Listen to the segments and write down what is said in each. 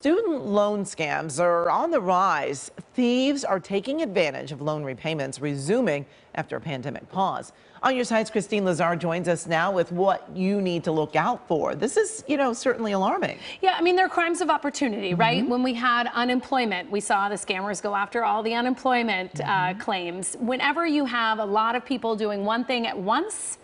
Student loan scams are on the rise. Thieves are taking advantage of loan repayments resuming after a pandemic pause. On Your Side's Christine Lazar joins us now with what you need to look out for. This is, certainly alarming. Yeah, I mean, they're crimes of opportunity, right? When we had unemployment, we saw the scammers go after all the unemployment claims. Whenever you have a lot of people doing one thing at once,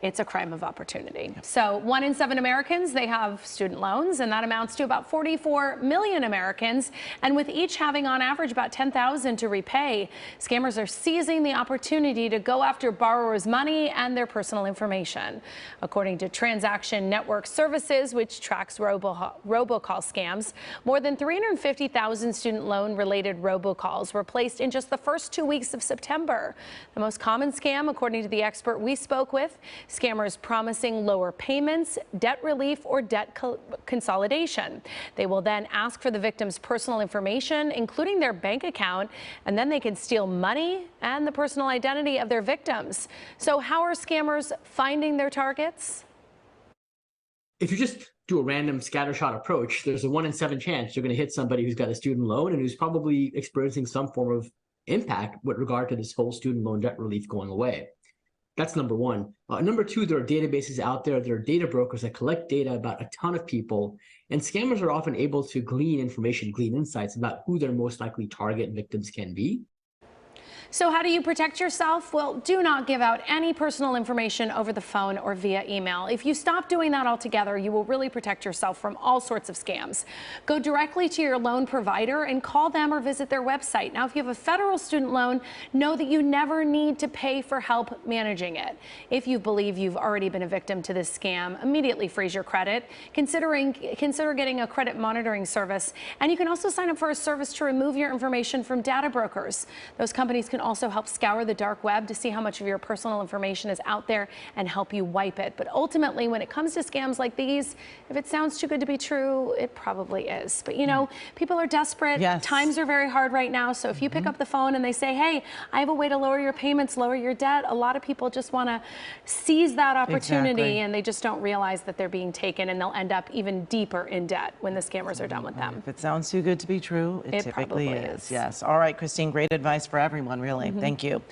it's a crime of opportunity. So 1 in 7 Americans, they have student loans, and that amounts to about 44 million Americans. And with each having on average about 10,000 to repay, scammers are seizing the opportunity to go after borrowers' money and their personal information. According to Transaction Network Services, which tracks robocall scams, more than 350,000 student loan related robocalls were placed in just the first 2 weeks of September. The most common scam, according to the expert we spoke with, scammers promising lower payments, debt relief, or debt consolidation. They will then ask for the victim's personal information, including their bank account, and then they can steal money and the personal identity of their victims. So how are scammers finding their targets? If you just do a random scattershot approach, there's a 1 in 7 chance you're going to hit somebody who's got a student loan and who's probably experiencing some form of impact with regard to this whole student loan debt relief going away. That's number one. Number two, there are databases out there. There are data brokers that collect data about a ton of people, and scammers are often able to glean information, glean insights about who their most likely target victims can be. So how do you protect yourself? Well, do not give out any personal information over the phone or via email. If you stop doing that altogether, you will really protect yourself from all sorts of scams. Go directly to your loan provider and call them or visit their website. Now, if you have a federal student loan, know that you never need to pay for help managing it. If you believe you've already been a victim to this scam, immediately freeze your credit. Consider getting a credit monitoring service. And you can also sign up for a service to remove your information from data brokers. Those companies can also help scour the dark web to see how much of your personal information is out there and help you wipe it. But ultimately, when it comes to scams like these, if it sounds too good to be true, it probably is. But people are desperate. Yes. Times are very hard right now. So if you pick up the phone and they say, hey, I have a way to lower your payments, lower your debt, a lot of people just want to seize that opportunity, and they just don't realize that they're being taken, and they'll end up even deeper in debt when the scammers are done with them. If it sounds too good to be true, it typically probably is. is. Yes. All right, Christine, great advice for everyone, really. Thank you.